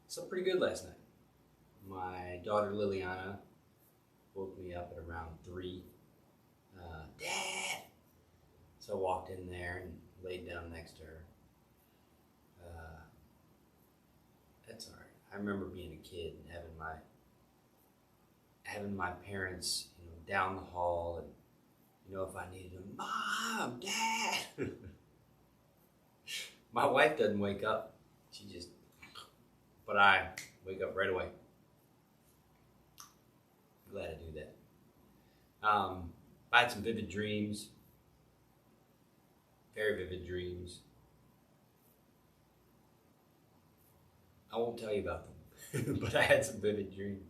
Slept pretty good last night. My daughter Liliana woke me up at around 3. Dad! So I walked in there and laid down next to her. That's all right. I remember being a kid and having my parents, down the hall, and if I needed them, Mom, Dad. My wife doesn't wake up. But I wake up right away. I'm glad I do that. I had some vivid dreams. Very vivid dreams. I won't tell you about them, but I had some vivid dreams.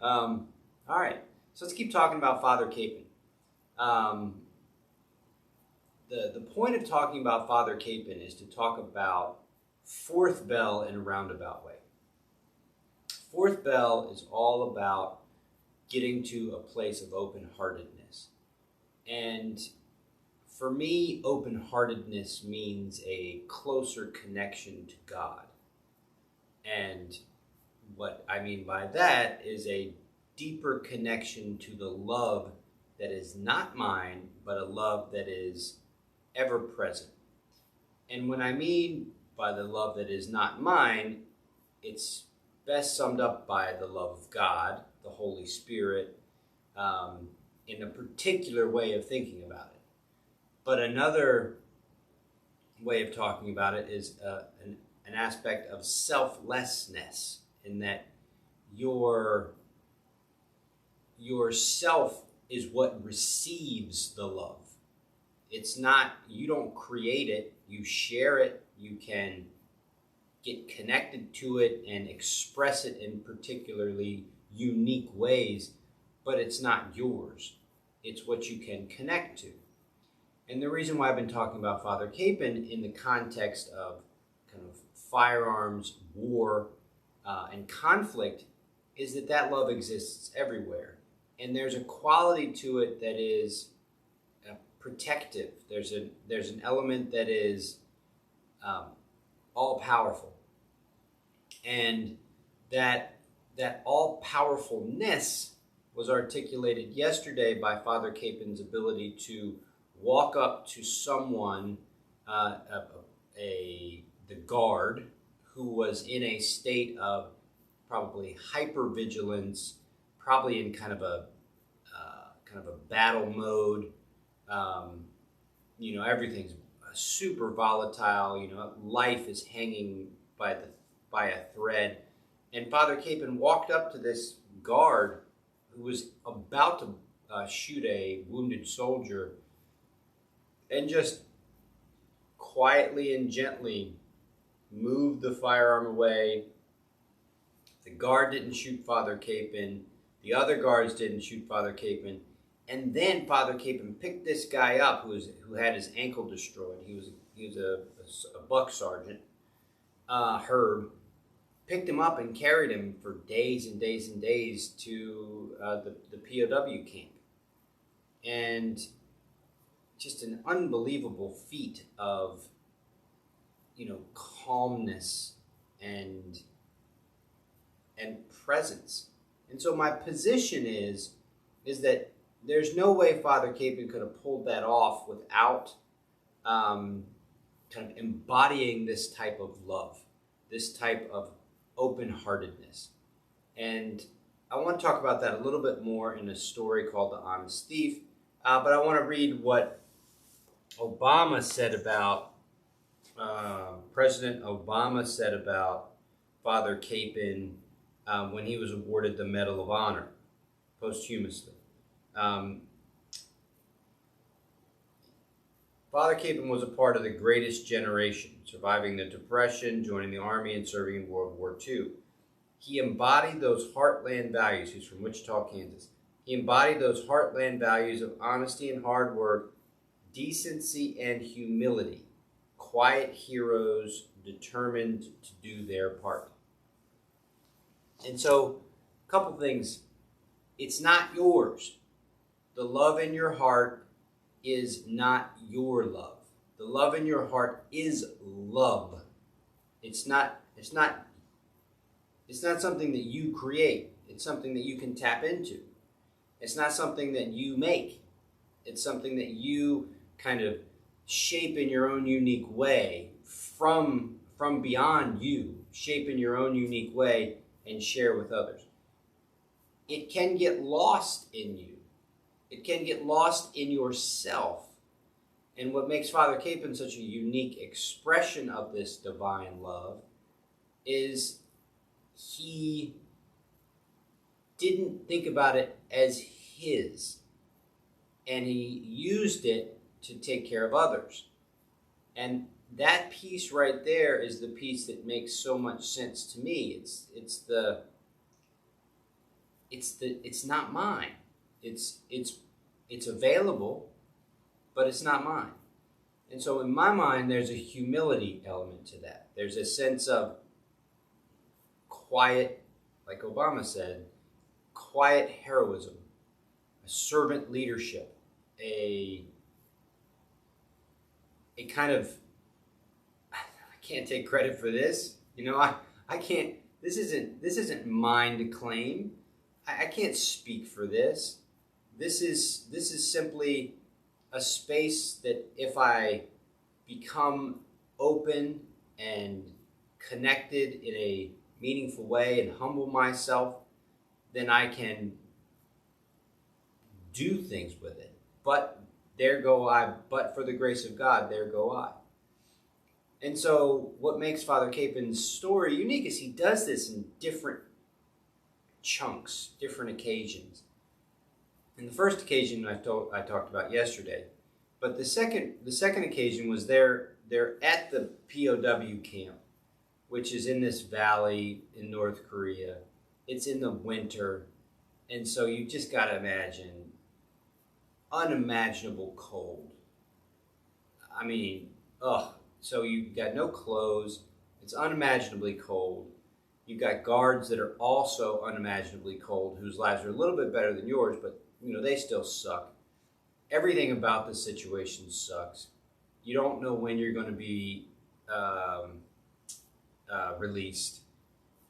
All right, so let's keep talking about Father Kapaun. The point of talking about Father Kapaun is to talk about fourth bell in a roundabout way. Fourth bell is all about getting to a place of open-heartedness. And for me, open-heartedness means a closer connection to God. And what I mean by that is a deeper connection to the love that is not mine, but a love that is ever present. And when I mean by the love that is not mine, it's best summed up by the love of God, the Holy Spirit, in a particular way of thinking about it. But another way of talking about it is an aspect of selflessness, in that your self is what receives the love. It's not, you don't create it, you share it, you can get connected to it and express it in particularly unique ways, but it's not yours. It's what you can connect to. And the reason why I've been talking about Father Kapaun in the context of kind of firearms, war, and conflict is that love exists everywhere. And there's a quality to it that is protective. There's an element that is all-powerful. And that all-powerfulness was articulated yesterday by Father Kapaun's ability to walk up to someone, the guard, who was in a state of probably hypervigilance, probably in kind of a battle mode. Everything's super volatile. Life is hanging by a thread. And Father Kapaun walked up to this guard who was about to shoot a wounded soldier, and just quietly and gently moved the firearm away. The guard didn't shoot Father Kapaun. The other guards didn't shoot Father Kapaun. And then Father Kapaun picked this guy up who had his ankle destroyed. He was a buck sergeant, Herb. Picked him up and carried him for days and days and days to the POW camp. And just an unbelievable feat of, calmness and presence. And so my position is that there's no way Father Kapaun could have pulled that off without kind of embodying this type of love, this type of open-heartedness. And I want to talk about that a little bit more in a story called The Honest Thief. But I want to read what Obama said about, President Obama said about Father Kapaun when he was awarded the Medal of Honor posthumously. Father Kapaun was a part of the greatest generation, surviving the Depression, joining the Army, and serving in World War II. He embodied those heartland values. He's from Wichita, Kansas. He embodied those heartland values of honesty and hard work, decency and humility, quiet heroes determined to do their part. And so, a couple things. It's not yours. The love in your heart is not your love. The love in your heart is love. It's not It's not something that you create. It's something that you can tap into. It's not something that you make. It's something that you kind of shape in your own unique way from beyond you, shape in your own unique way and share with others. It can get lost in you. It can get lost in yourself. And what makes Father Kapaun such a unique expression of this divine love is he didn't think about it as his, and he used it to take care of others. And that piece right there is the piece that makes so much sense to me. It's not mine. It's available, but it's not mine. And so in my mind, there's a humility element to that. There's a sense of quiet, like Obama said, quiet heroism, a servant leadership, a kind of, I can't take credit for this. I can't, this isn't mine to claim. I can't speak for this. This is simply a space that if I become open and connected in a meaningful way and humble myself, then I can do things with it. But there go I, but for the grace of God, there go I. And so what makes Father Kapaun's story unique is he does this in different chunks, different occasions. And the first occasion I talked about yesterday, but the second occasion was they're at the POW camp, which is in this valley in North Korea. It's in the winter, and so you just got to imagine unimaginable cold. I mean, so you've got no clothes. It's unimaginably cold. You've got guards that are also unimaginably cold, whose lives are a little bit better than yours, but they still suck. Everything about the situation sucks. You don't know when you're going to be released.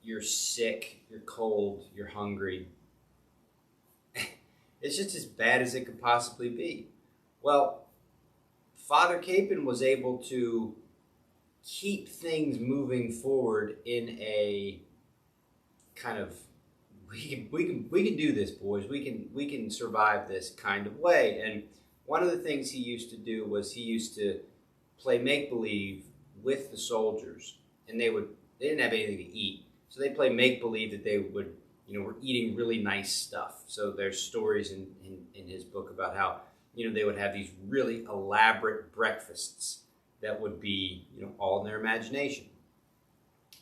You're sick, you're cold, you're hungry. It's just as bad as it could possibly be. Well, Father Kapaun was able to keep things moving forward in a kind of, we can do this, boys. We can survive this kind of way. And one of the things he used to do was he used to play make-believe with the soldiers, and they didn't have anything to eat, so they play make-believe that they were eating really nice stuff. So there's stories in his book about how they would have these really elaborate breakfasts that would be all in their imagination.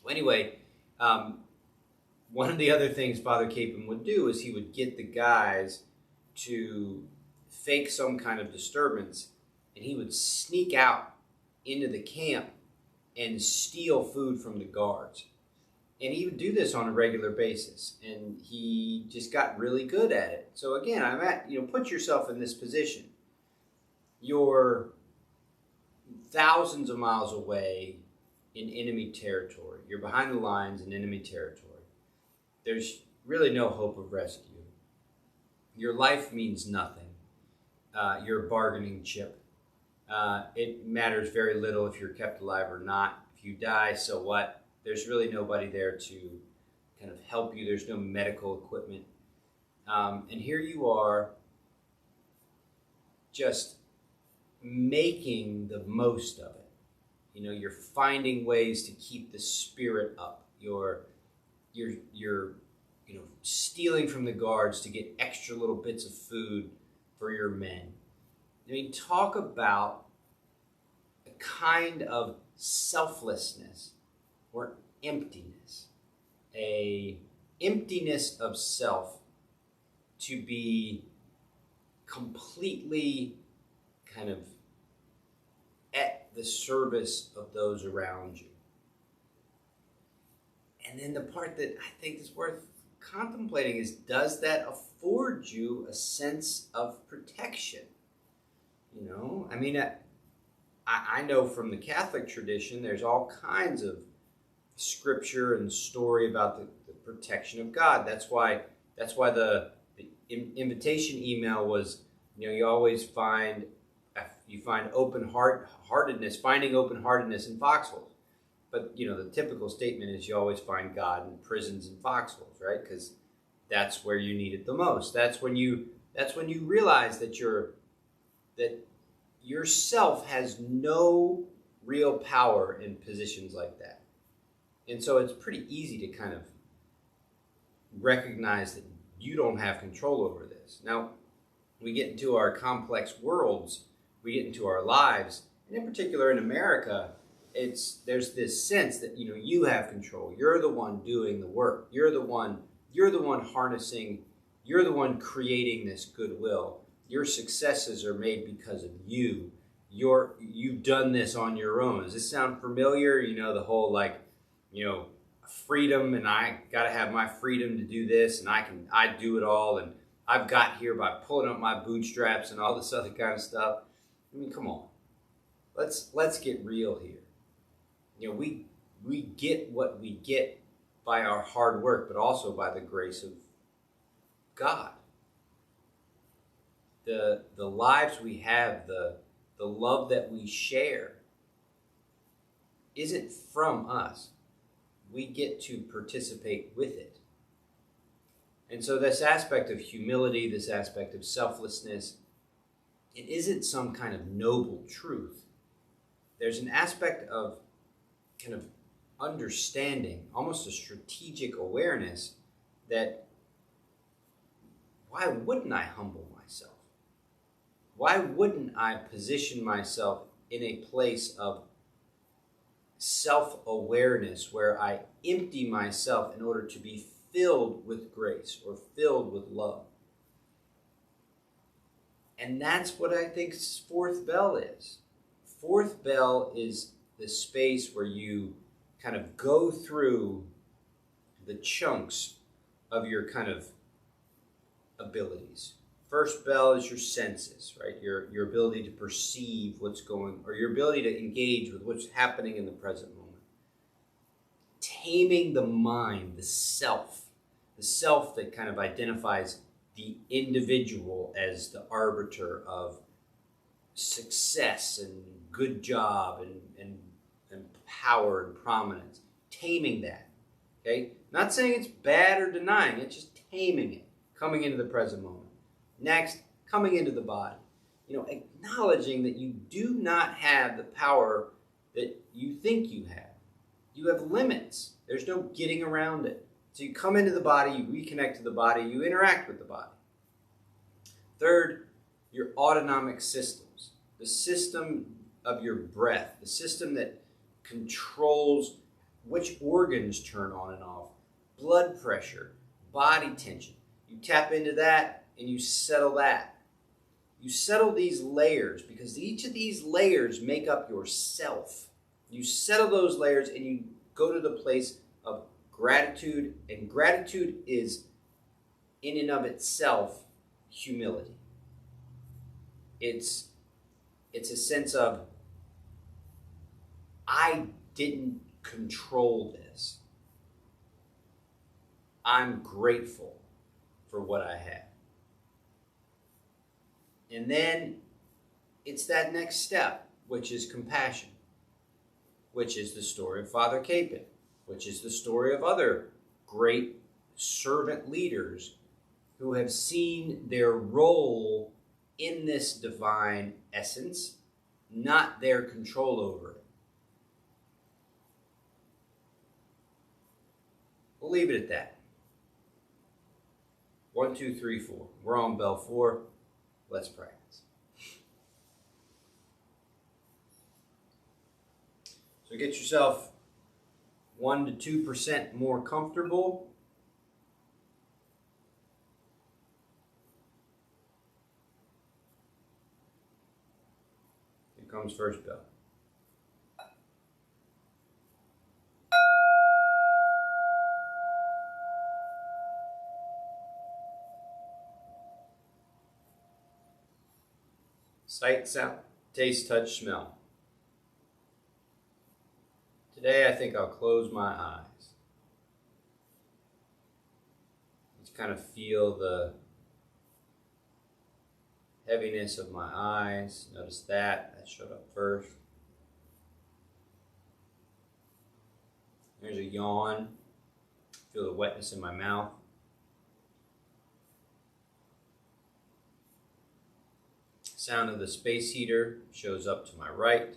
Well, anyway, one of the other things Father Kapaun would do is he would get the guys to fake some kind of disturbance, and he would sneak out into the camp and steal food from the guards. And he would do this on a regular basis, and he just got really good at it. So again, put yourself in this position. You're thousands of miles away in enemy territory. You're behind the lines in enemy territory. There's really no hope of rescue. Your life means nothing. You're a bargaining chip. It matters very little if you're kept alive or not. If you die, so what? There's really nobody there to kind of help you. There's no medical equipment. And here you are just making the most of it. You're finding ways to keep the spirit up. You're stealing from the guards to get extra little bits of food for your men. I mean, talk about a kind of selflessness or emptiness, a emptiness of self to be completely kind of at the service of those around you. And then the part that I think is worth contemplating is, does that afford you a sense of protection? I know from the Catholic tradition, there's all kinds of scripture and story about the protection of God. That's why the invitation email was, you always find finding open-heartedness in foxholes. But the typical statement is you always find God in prisons and foxholes, right? Because that's where you need it the most. That's when you realize that yourself has no real power in positions like that. And so it's pretty easy to kind of recognize that you don't have control over this. Now, we get into our complex worlds, we get into our lives, and in particular in America, there's this sense that you have control. You're the one doing the work. You're the one harnessing. You're the one creating this goodwill. Your successes are made because of you. You've done this on your own. Does this sound familiar? The whole freedom, and I got to have my freedom to do this, and I do it all, and I've got here by pulling up my bootstraps and all this other kind of stuff. I mean, come on. Let's get real here. We get what we get by our hard work, but also by the grace of God. The lives we have, the love that we share isn't from us. We get to participate with it. And so this aspect of humility, this aspect of selflessness, it isn't some kind of noble truth. There's an aspect of kind of understanding, almost a strategic awareness that why wouldn't I humble myself? Why wouldn't I position myself in a place of self-awareness where I empty myself in order to be filled with grace or filled with love? And that's what I think fourth bell is. Fourth bell is the space where you kind of go through the chunks of your kind of abilities. First bell is your senses, right? Your ability to perceive what's going, or your ability to engage with what's happening in the present moment. Taming the mind, the self that kind of identifies the individual as the arbiter of success and good job and power and prominence. Taming that, okay? Not saying it's bad or denying it, just taming it, coming into the present moment. Next, coming into the body. Acknowledging that you do not have the power that you think you have. You have limits. There's no getting around it. So you come into the body, you reconnect to the body, you interact with the body. Third, your autonomic systems. The system of your breath, the system that controls which organs turn on and off, blood pressure, body tension. You tap into that and you settle that. You settle these layers because each of these layers make up yourself. You settle those layers and you go to the place of gratitude, and gratitude is in and of itself humility. It's a sense of, I didn't control this. I'm grateful for what I have. And then it's that next step, which is compassion, which is the story of Father Kapaun, which is the story of other great servant leaders who have seen their role in this divine essence, not their control over it. We'll leave it at that. 1, 2, 3, 4. We're on bell 4. Let's practice. So get yourself 1 to 2% more comfortable. Here comes first bell. Sight, sound, taste, touch, smell. Today I think I'll close my eyes. Just kind of feel the heaviness of my eyes. Notice that showed up first. There's a yawn. Feel the wetness in my mouth. Sound of the space heater shows up to my right.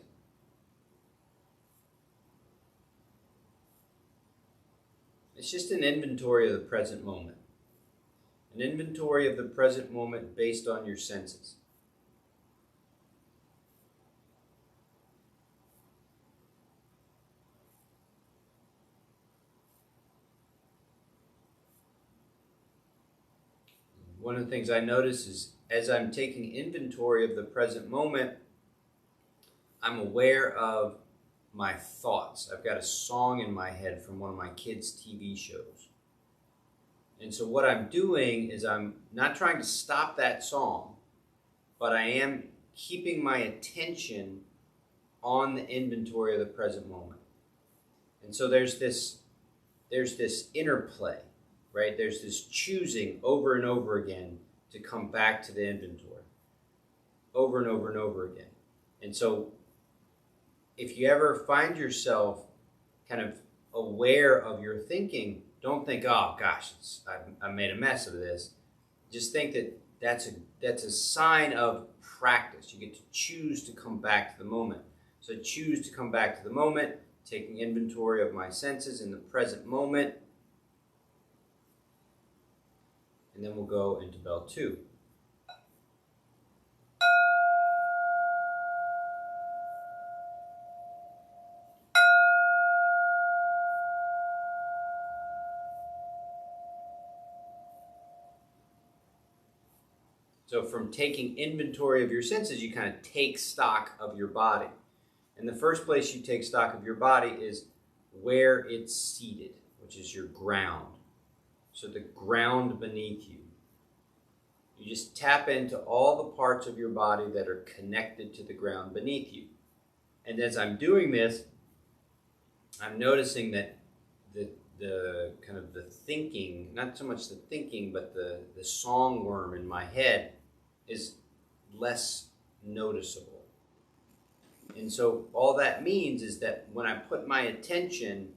It's just an inventory of the present moment. An inventory of the present moment based on your senses. One of the things I notice is as I'm taking inventory of the present moment, I'm aware of my thoughts. I've got a song in my head from one of my kids' TV shows. And so what I'm doing is I'm not trying to stop that song, but I am keeping my attention on the inventory of the present moment. And so there's this interplay, right? There's this choosing over and over again to come back to the inventory, over and over and over again. And so if you ever find yourself kind of aware of your thinking, don't think, oh gosh, I made a mess of this. Just think that that's a sign of practice. You get to choose to come back to the moment. So I choose to come back to the moment, taking inventory of my senses in the present moment. And then we'll go into bell 2. So from taking inventory of your senses, you kind of take stock of your body. And the first place you take stock of your body is where it's seated, which is your ground. So the ground beneath you. You just tap into all the parts of your body that are connected to the ground beneath you. And as I'm doing this, I'm noticing that the kind of the thinking, not so much the thinking, but the song worm in my head is less noticeable. And so all that means is that when I put my attention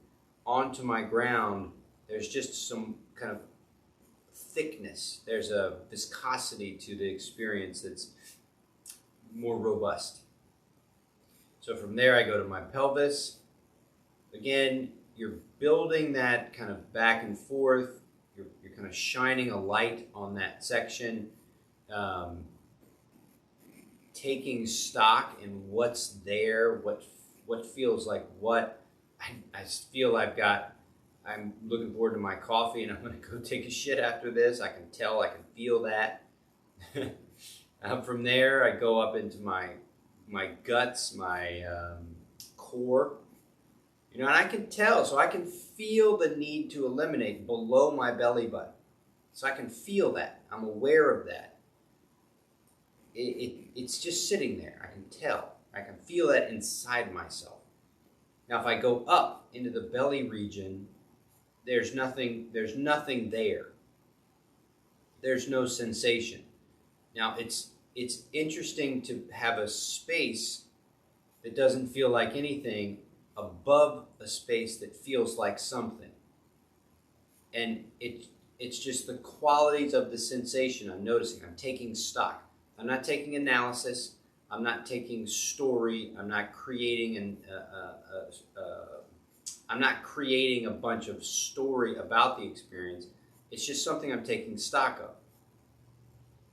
onto my ground, there's just some kind of thickness. There's a viscosity to the experience that's more robust. So from there I go to my pelvis. Again, you're building that kind of back and forth. You're kind of shining a light on that section. Taking stock in what's there, what feels like what. I feel I'm looking forward to my coffee and I'm going to go take a shit after this. I can tell, I can feel that. From there, I go up into my guts, my core. And I can tell, so I can feel the need to eliminate below my belly button. So I can feel that. I'm aware of that. It's just sitting there. I can tell. I can feel that inside myself. Now, if I go up into the belly region, there's nothing there. There's no sensation. Now, it's interesting to have a space that doesn't feel like anything above a space that feels like something. And it's just the qualities of the sensation I'm noticing. I'm taking stock. I'm not taking analysis. I'm not taking story. I'm not creating I'm not creating a bunch of story about the experience. It's just something I'm taking stock of.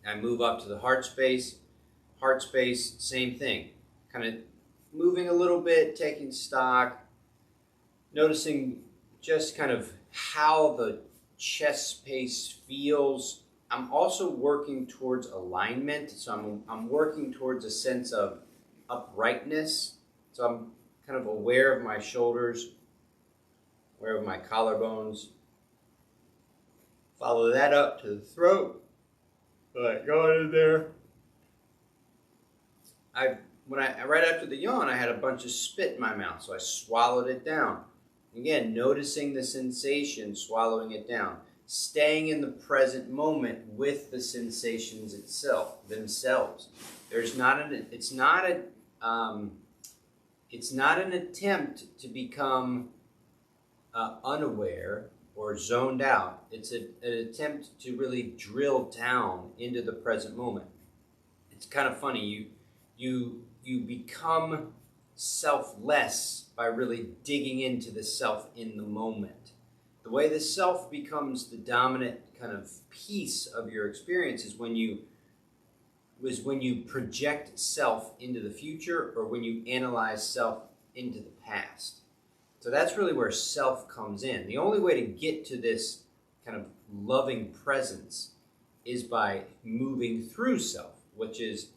I move up to the heart space. Heart space, same thing. Kind of moving a little bit, taking stock, noticing just kind of how the chest space feels. I'm also working towards alignment, so I'm working towards a sense of uprightness. So I'm kind of aware of my shoulders, aware of my collarbones. Follow that up to the throat. All right, go in there. right after the yawn, I had a bunch of spit in my mouth, so I swallowed it down. Again, noticing the sensation, swallowing it down, staying in the present moment with the sensations themselves. It's not an attempt to become unaware or zoned out. It's an attempt to really drill down into the present moment. It's kind of funny. You become selfless by really digging into the self in the moment. The way the self becomes the dominant kind of piece of your experience is when you project self into the future, or when you analyze self into the past. So that's really where self comes in. The only way to get to this kind of loving presence is by moving through self, which is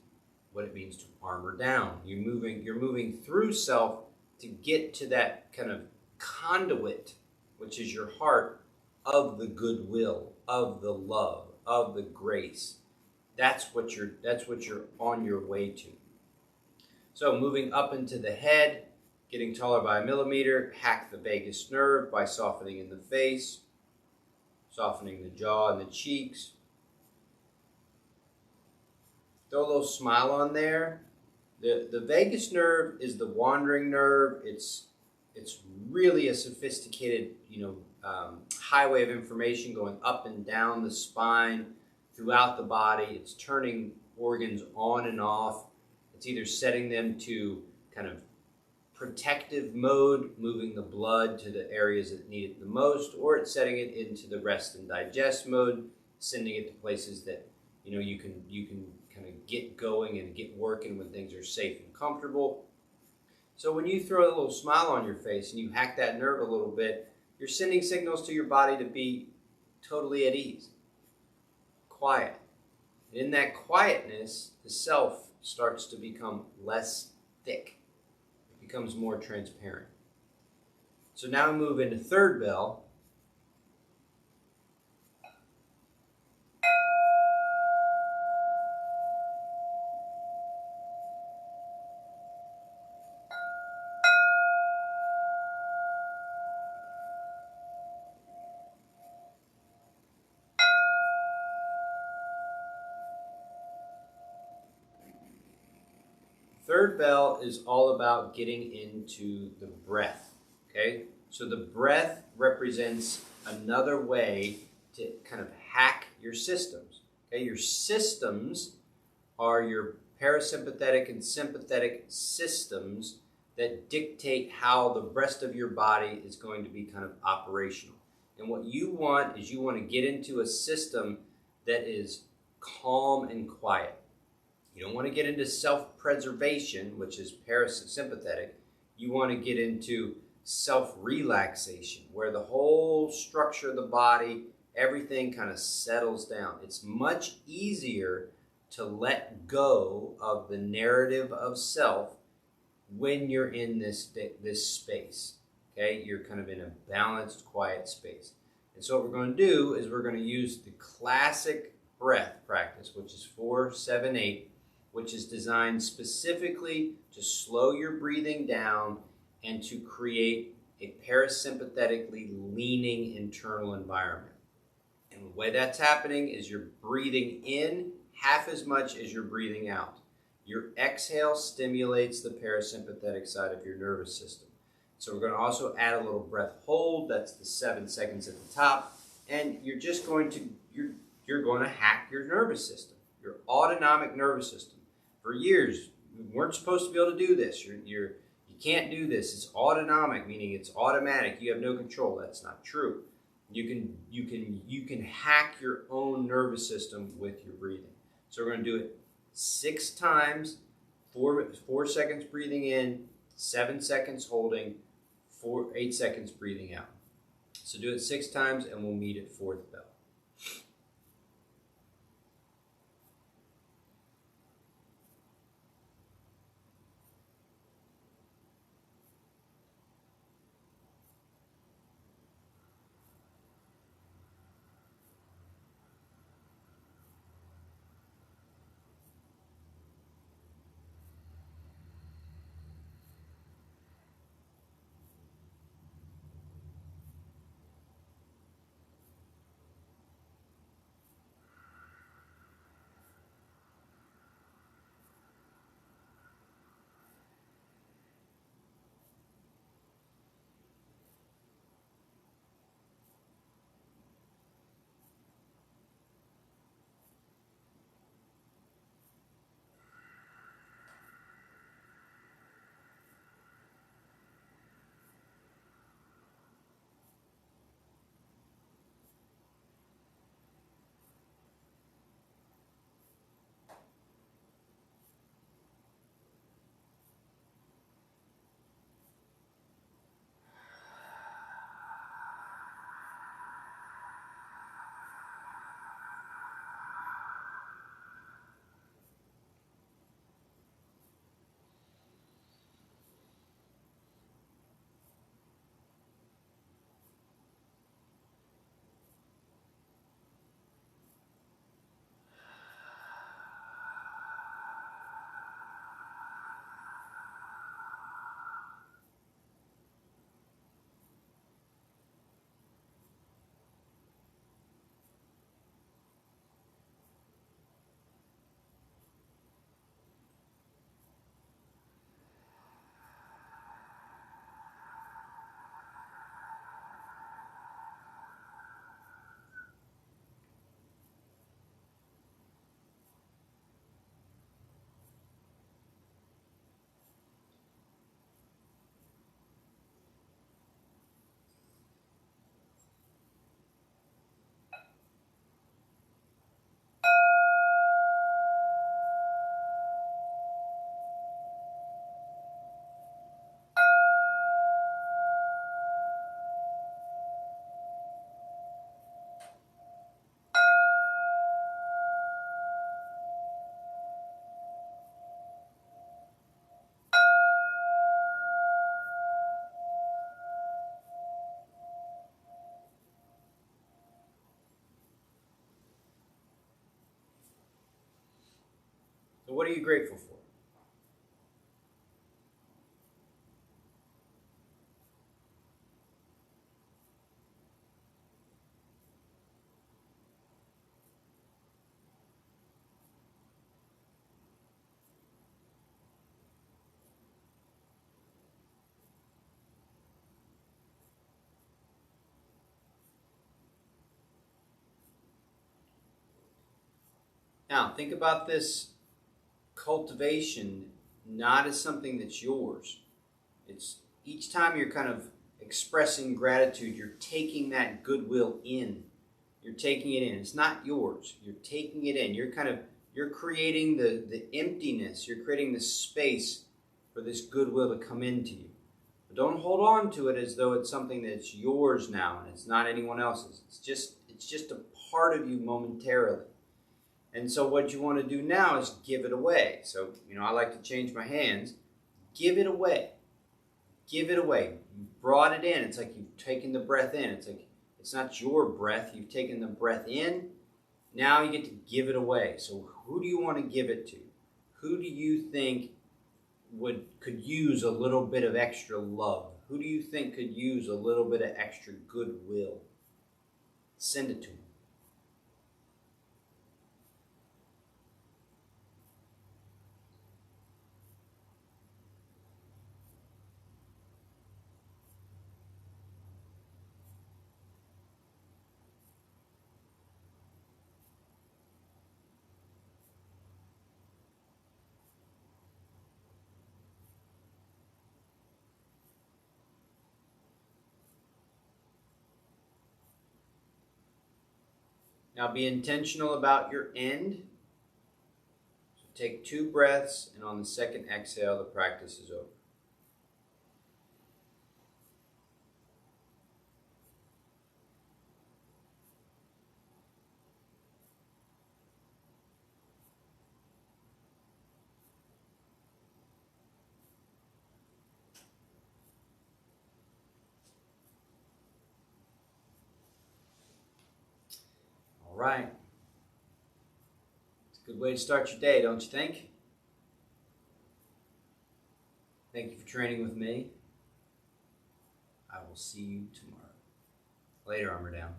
what it means to armor down. You're moving through self to get to that kind of conduit, which is your heart, of the goodwill, of the love, of the grace. That's what you're on your way to. So moving up into the head, getting taller by a millimeter, hack the vagus nerve by softening in the face, softening the jaw and the cheeks. Throw a little smile on there. The vagus nerve is the wandering nerve. It's really a sophisticated, highway of information going up and down the spine, throughout the body. It's turning organs on and off. It's either setting them to kind of protective mode, moving the blood to the areas that need it the most, or it's setting it into the rest and digest mode, sending it to places that you can kind of get going and get working when things are safe and comfortable. So when you throw a little smile on your face and you hack that nerve a little bit, you're sending signals to your body to be totally at ease, quiet. And in that quietness, the self starts to become less thick. It becomes more transparent. So now we move into third bell. Third bell is all about getting into the breath, okay? So the breath represents another way to kind of hack your systems, okay? Your systems are your parasympathetic and sympathetic systems that dictate how the rest of your body is going to be kind of operational. And what you want is you want to get into a system that is calm and quiet. You don't want to get into self-preservation, which is parasympathetic. You want to get into self-relaxation, where the whole structure of the body, everything kind of settles down. It's much easier to let go of the narrative of self when you're in this space. Okay, you're kind of in a balanced, quiet space. And so what we're going to do is we're going to use the classic breath practice, which is 4-7-8, which is designed specifically to slow your breathing down and to create a parasympathetically leaning internal environment. And the way that's happening is you're breathing in half as much as you're breathing out. Your exhale stimulates the parasympathetic side of your nervous system. So we're going to also add a little breath hold. That's the 7 seconds at the top. And you're just going to, you're going to hack your nervous system, your autonomic nervous system. For years, we weren't supposed to be able to do this. You can't do this. It's autonomic, meaning it's automatic. You have no control. That's not true. You can hack your own nervous system with your breathing. So we're going to do it 6 times, 4 seconds breathing in, 7 seconds holding, 8 seconds breathing out. So do it 6 times, and we'll meet at fourth bell. So what are you grateful for? Now, think about this cultivation not as something that's yours. It's each time you're kind of expressing gratitude, you're taking that goodwill in. You're taking it in. It's not yours. You're taking it in. You're creating the emptiness. You're creating the space for this goodwill to come into you. But don't hold on to it as though it's something that's yours now and it's not anyone else's. It's just a part of you momentarily. And so what you want to do now is give it away. So, I like to change my hands. Give it away. Give it away. You brought it in. It's like you've taken the breath in. It's like it's not your breath. You've taken the breath in. Now you get to give it away. So who do you want to give it to? Who do you think could use a little bit of extra love? Who do you think could use a little bit of extra goodwill? Send it to them. Now be intentional about your end. So take 2 breaths, and on the second exhale, the practice is over. All right. It's a good way to start your day, don't you think? Thank you for training with me. I will see you tomorrow. Later, Armor Down.